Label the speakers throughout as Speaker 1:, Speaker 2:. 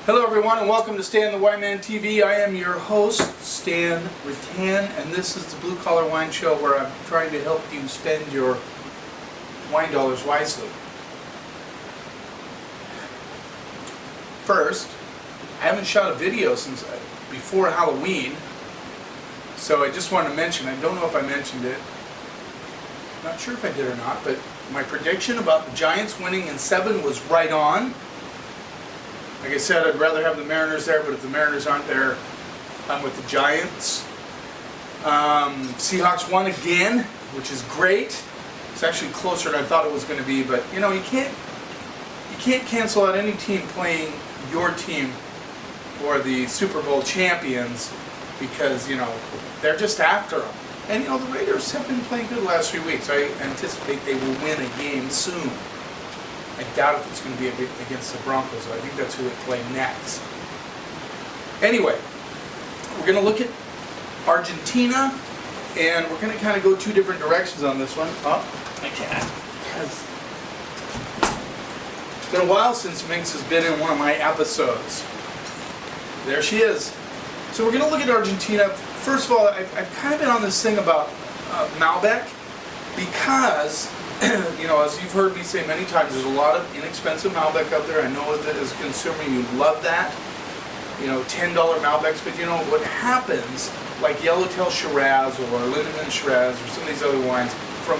Speaker 1: Hello everyone and welcome to Stan the Wine Man TV. I am your host, Stan Rattan, and this is the Blue Collar Wine Show where I'm trying to help you spend your wine dollars wisely. First, I haven't shot a video since before Halloween, so I just wanted to mention, I don't know if I mentioned it, not sure if I did or not, but my prediction about the Giants winning in 7 was right on. Like I said, I'd rather have the Mariners there, but if the Mariners aren't there, I'm with the Giants. Seahawks won again, which is great. It's actually closer than I thought it was going to be, but you know, you can't cancel out any team playing your team or the Super Bowl champions because, you know, they're just after them. And you know, the Raiders have been playing good the last 3 weeks. I anticipate they will win a game soon. I doubt if it's going to be against the Broncos. I think that's who they play next. Anyway, we're going to look at Argentina, and we're going to kind of go two different directions on this one. Oh, I can't. It's been a while since Minx has been in one of my episodes. There she is. So we're going to look at Argentina. First of all, I've kind of been on this thing about Malbec because you know, as you've heard me say many times, there's a lot of inexpensive Malbec out there. I know that as a consumer you love that. You know, $10 Malbecs, but you know what happens, like Yellowtail Shiraz or Lindemann Shiraz or some of these other wines from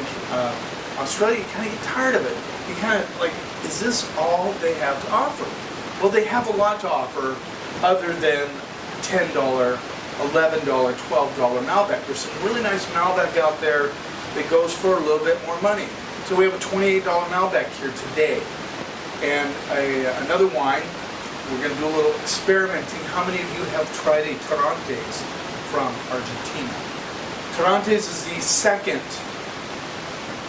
Speaker 1: Australia, you kind of get tired of it. You kind of like, is this all they have to offer? Well, they have a lot to offer other than $10, $11, $12 Malbec. There's some really nice Malbec out there that goes for a little bit more money. So we have a $28 Malbec here today. And another wine, we're going to do a little experimenting. How many of you have tried a Torrontes from Argentina? Torrontes is the second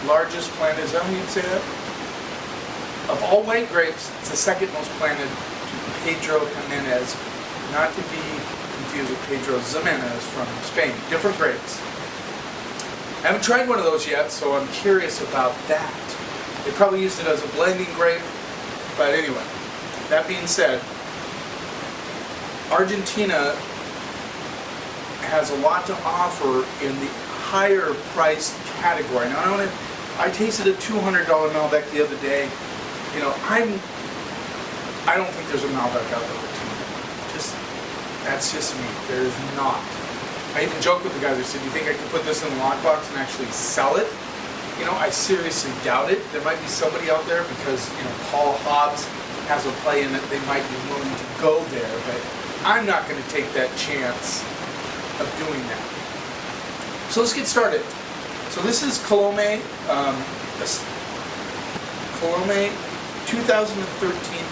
Speaker 1: largest planted, is that how you'd say that? Of all white grapes, it's the second most planted to Pedro Jimenez, not to be confused with Pedro Ximenez from Spain. Different grapes. I haven't tried one of those yet, so I'm curious about that. They probably used it as a blending grape, but anyway, that being said, Argentina has a lot to offer in the higher priced category. Now, I tasted a $200 Malbec the other day. You know, I don't think there's a Malbec out there for $200. That's just me. There's not. I even joked with the guys. I said, "Do you think I could put this in a lockbox and actually sell it?" You know, I seriously doubt it. There might be somebody out there because, you know, Paul Hobbs has a play in it. They might be willing to go there, but I'm not going to take that chance of doing that. So let's get started. So this is Colome 2013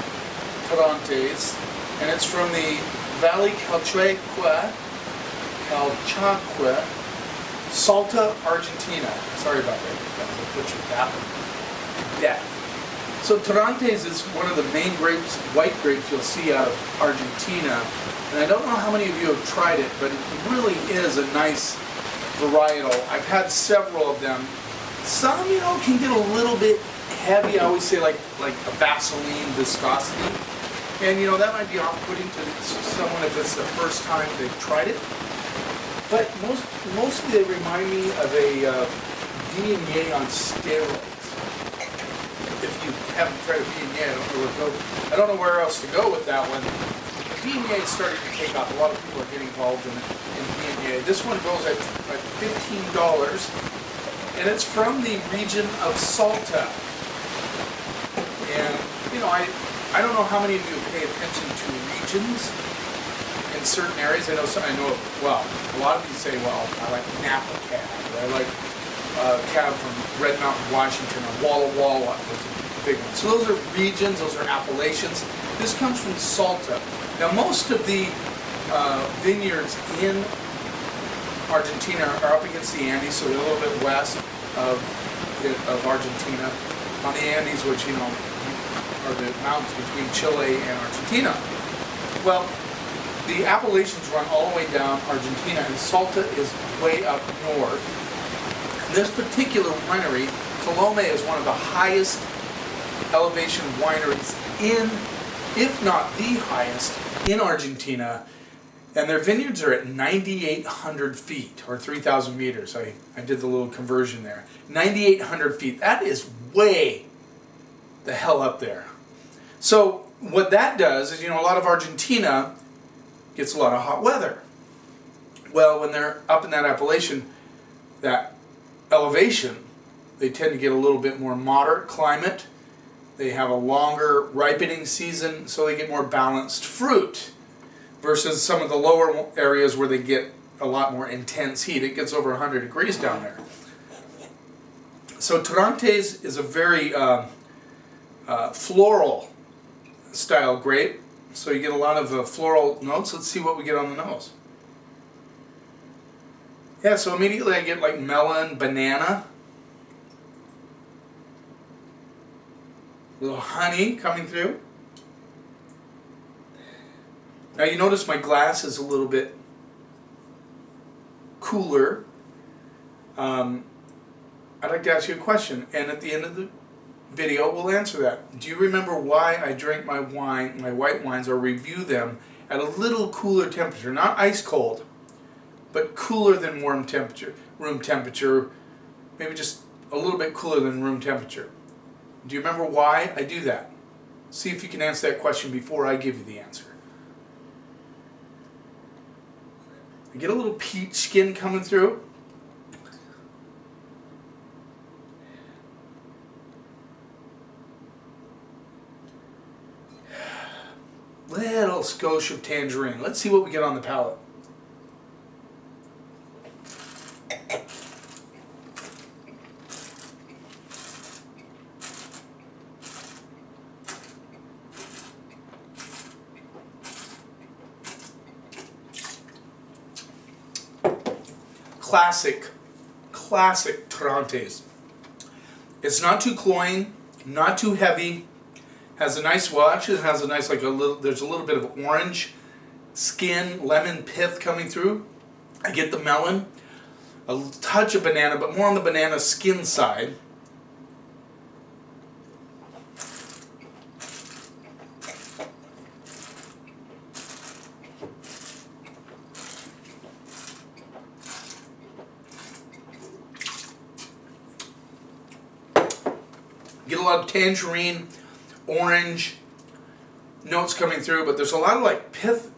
Speaker 1: Torrontes, and it's from the Valley Calchaquia, Salta, Argentina. Sorry about that. I butchered that one. Yeah. So Torrontes is one of the main grapes, white grapes you'll see out of Argentina. And I don't know how many of you have tried it, but it really is a nice varietal. I've had several of them. Some, you know, can get a little bit heavy. I always say like a Vaseline viscosity. And you know, that might be off-putting to someone if it's the first time they've tried it. But mostly they remind me of a Viognier on steroids. If you haven't tried a Viognier, I don't know where else to go with that one. The Viognier is starting to take off. A lot of people are getting involved in Viognier. This one goes at $15, and it's from the region of Salta. And you know, I don't know how many of you pay attention to regions in certain areas. I know well, a lot of you say, well, I like Napa Cab, or I like Cab from Red Mountain, Washington, or Walla Walla, those are big ones. So those are regions, those are appellations. This comes from Salta. Now most of the vineyards in Argentina are up against the Andes, so they're a little bit west of Argentina. On the Andes, which, you know, are the mountains between Chile and Argentina. Well, the appellations run all the way down Argentina, and Salta is way up north. And this particular winery, Colome, is one of the highest elevation wineries in if not the highest, in Argentina. And their vineyards are at 9,800 feet, or 3,000 meters. I did the little conversion there. 9,800 feet. That is way the hell up there. So what that does is, a lot of Argentina gets a lot of hot weather. Well, when they're up in that appellation, that elevation, they tend to get a little bit more moderate climate. They have a longer ripening season, so they get more balanced fruit. Versus some of the lower areas where they get a lot more intense heat. It gets over 100 degrees down there. So Torrontes is a very floral style grape. So you get a lot of floral notes. Let's see what we get on the nose. Yeah, so immediately I get like melon, banana. A little honey coming through. Now you notice my glass is a little bit cooler. I'd like to ask you a question, and at the end of the video we'll answer that. Do you remember why I drink my wine, my white wines, or review them at a little cooler temperature? Not ice cold, but cooler than room temperature, maybe just a little bit cooler than room temperature. Do you remember why I do that? See if you can answer that question before I give you the answer. I get a little peach skin coming through. Little skosh of tangerine. Let's see what we get on the palate. Classic Torrontes. It's not too cloying, not too heavy. Has a nice, well, actually it has a nice, there's a little bit of orange skin, lemon pith coming through. I get the melon, a touch of banana, but more on the banana skin side. Get a lot of tangerine, orange notes coming through, but there's a lot of like pith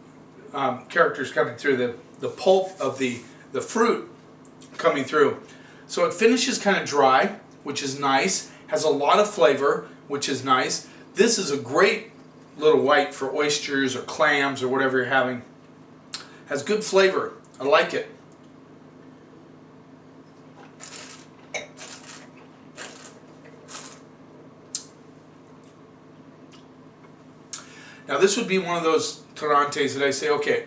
Speaker 1: characters coming through, the pulp of the fruit coming through. So it finishes kind of dry, which is nice, has a lot of flavor, which is nice. This is a great little white for oysters or clams or whatever you're having. Has good flavor. I like it. Now this would be one of those Torrontes that I say, okay,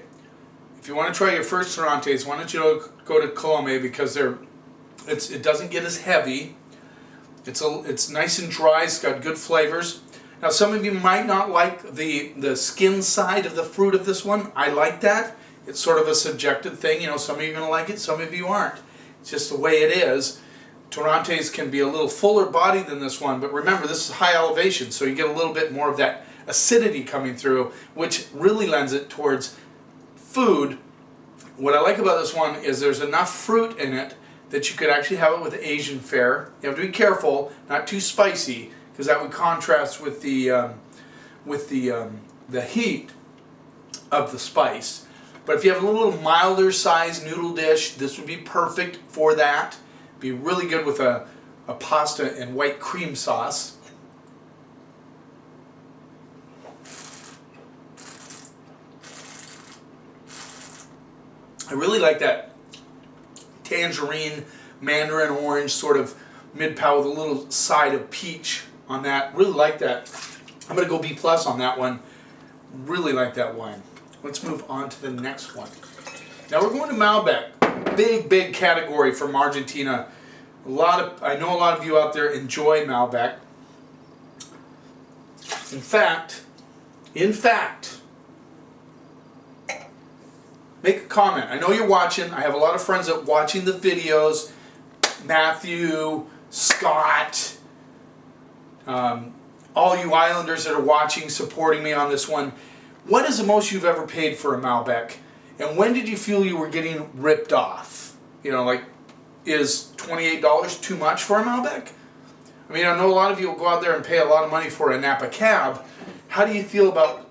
Speaker 1: if you want to try your first Torrontes, why don't you go to Colome, because it doesn't get as heavy. It's nice and dry. It's got good flavors. Now some of you might not like the skin side of the fruit of this one. I like that. It's sort of a subjective thing. Some of you are going to like it, some of you aren't. It's just the way it is. Torrontes can be a little fuller body than this one, but remember this is high elevation, so you get a little bit more of that acidity coming through, which really lends it towards food. What I like about this one is there's enough fruit in it that you could actually have it with Asian fare. You have to be careful, not too spicy, because that would contrast with the heat of the spice. But if you have a little milder size noodle dish, this would be perfect for that. Be really good with a pasta and white cream sauce. I really like that tangerine, mandarin orange sort of mid-palate with a little side of peach on that. Really like that. I'm going to go B+ on that one. Really like that wine. Let's move on to the next one. Now we're going to Malbec. Big category from Argentina. I know a lot of you out there enjoy Malbec. In fact, make a comment. I know you're watching. I have a lot of friends that are watching the videos. Matthew, Scott, all you Islanders that are watching, supporting me on this one, what is the most you've ever paid for a Malbec? And when did you feel you were getting ripped off? You know, like, is $28 too much for a Malbec? I mean, I know a lot of you will go out there and pay a lot of money for a Napa Cab. How do you feel about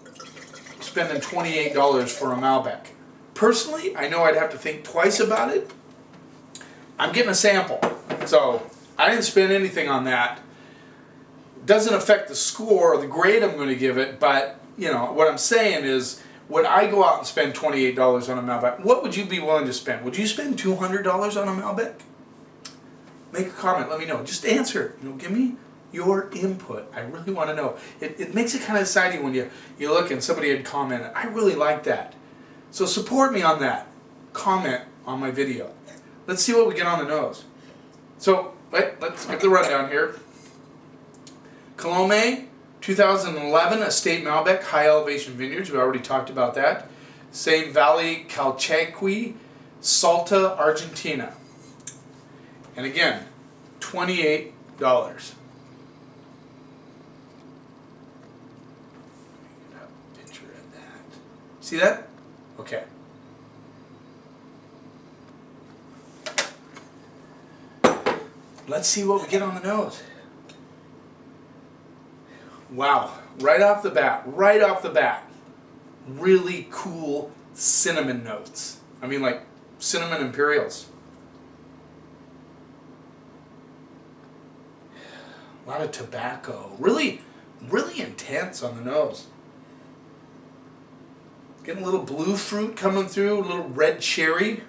Speaker 1: spending $28 for a Malbec? Personally, I know I'd have to think twice about it. I'm getting a sample, so I didn't spend anything on that. Doesn't affect the score or the grade I'm going to give it, but you know what I'm saying is, would I go out and spend $28 on a Malbec? What would you be willing to spend? Would you spend $200 on a Malbec? Make a comment, let me know. Just answer, you know, give me your input. I really want to know. It makes it kind of exciting when you look and somebody had commented. I really like that. So support me on that. Comment on my video. Let's see what we get on the nose. So let's get the rundown here. Colomé, 2011 Estate Malbec, High Elevation Vineyards. We already talked about that. Same Valley Calchaquí, Salta, Argentina. And again, $28. Picture of that. See that? Okay. Let's see what we get on the nose. Wow, right off the bat, really cool cinnamon notes. I mean, like cinnamon Imperials. A lot of tobacco. Really intense on the nose. Getting a little blue fruit coming through, a little red cherry.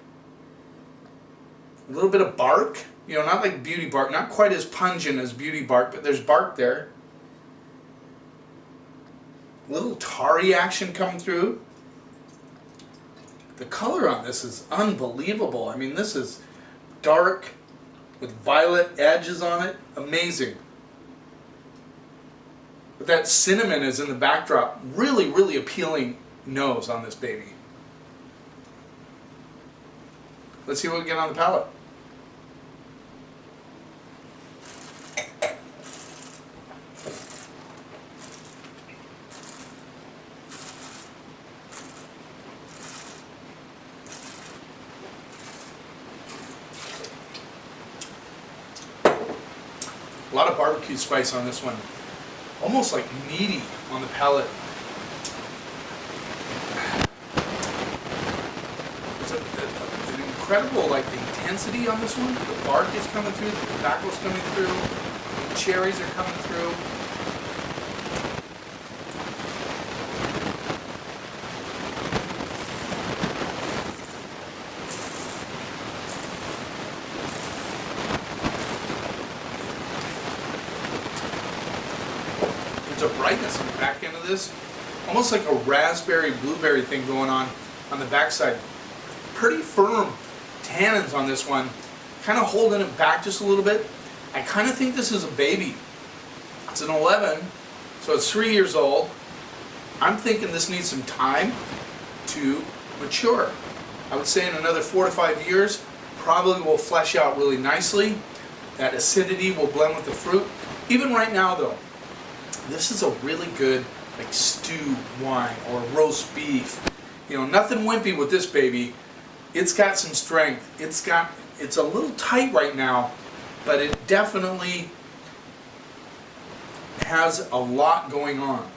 Speaker 1: A little bit of bark. You know, not like beauty bark, not quite as pungent as beauty bark, but there's bark there. A little tarry action coming through. The color on this is unbelievable. I mean, this is dark with violet edges on it. Amazing. But that cinnamon is in the backdrop. Really appealing nose on this baby. Let's see what we get on the palate. A lot of barbecue spice on this one. Almost like meaty on the palate. There's an incredible like intensity on this one. The bark is coming through, the tobacco's coming through, the cherries are coming through. There's a brightness on the back end of this, almost like a raspberry blueberry thing going on the backside. Pretty firm tannins on this one, kind of holding it back just a little bit. I kind of think this is a baby. It's an 11, so it's 3 years old. I'm thinking this needs some time to mature. I would say in another 4 to 5 years, probably will flesh out really nicely. That acidity will blend with the fruit. Even right now though, this is a really good like stew wine or roast beef. You know, nothing wimpy with this baby. It's got some strength. It's a little tight right now, but it definitely has a lot going on.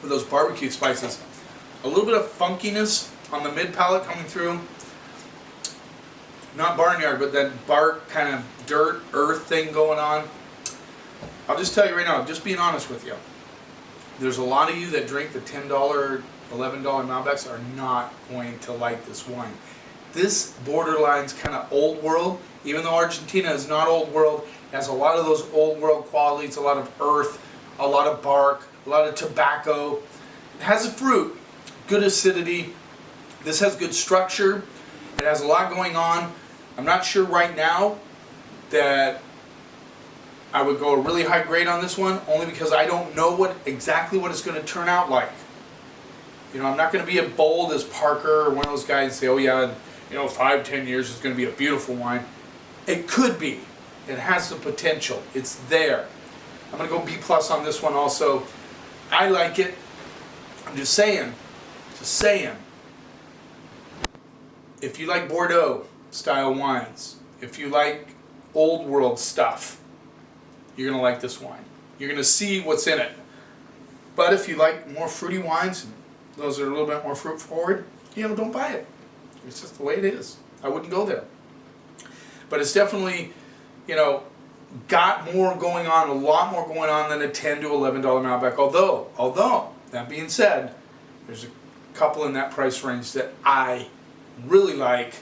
Speaker 1: With those barbecue spices, a little bit of funkiness on the mid palate coming through. Not barnyard, but that bark kind of dirt, earth thing going on. I'll just tell you right now, just being honest with you, there's a lot of you that drink the $10, $11 Malbecs are not going to like this wine. This borderline's kind of old world, even though Argentina is not old world, it has a lot of those old world qualities, a lot of earth, a lot of bark, a lot of tobacco. It has a fruit, good acidity. This has good structure. It has a lot going on. I'm not sure right now that I would go a really high grade on this one, only because I don't know exactly what it's going to turn out like. You know, I'm not going to be as bold as Parker or one of those guys and say, oh yeah, you know, 5-10 years is going to be a beautiful wine. It could be. It has the potential. It's there. I'm going to go B+ on this one also. I like it. I'm just saying. If you like Bordeaux style wines, if you like old world stuff, you're going to like this wine. You're going to see what's in it. But if you like more fruity wines, those are a little bit more fruit forward, you know, don't buy it. It's just the way it is. I wouldn't go there. But it's definitely, you know, got more going on, a lot more going on than a $10 to $11 Malbec. Although, that being said, there's a couple in that price range that I really like,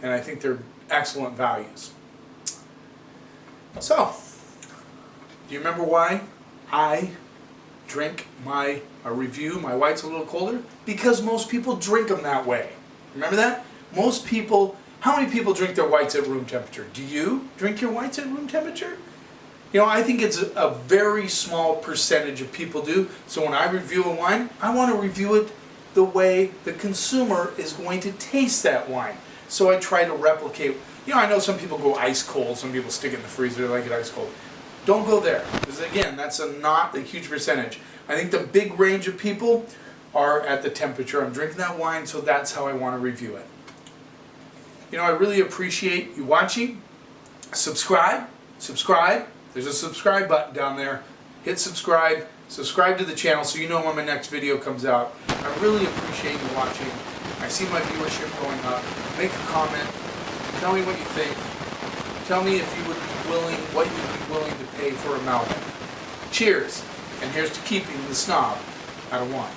Speaker 1: and I think they're excellent values. So, do you remember why I drink my review my whites a little colder? Because most people drink them that way. Remember that? Most people, how many people drink their whites at room temperature? Do you drink your whites at room temperature? You know, I think it's a very small percentage of people do. So when I review a wine, I want to review it the way the consumer is going to taste that wine. So I try to replicate. You know, I know some people go ice cold, some people stick it in the freezer, they like it ice cold. Don't go there, because again, that's not a huge percentage. I think the big range of people are at the temperature. I'm drinking that wine, so that's how I want to review it. You know, I really appreciate you watching. Subscribe. There's a subscribe button down there. Hit subscribe. Subscribe to the channel so you know when my next video comes out. I really appreciate you watching. I see my viewership going up. Make a comment. Tell me what you think. Tell me if you would be willing, what you would be willing to pay for a Malbec. Cheers, and here's to keeping the snob out of wine.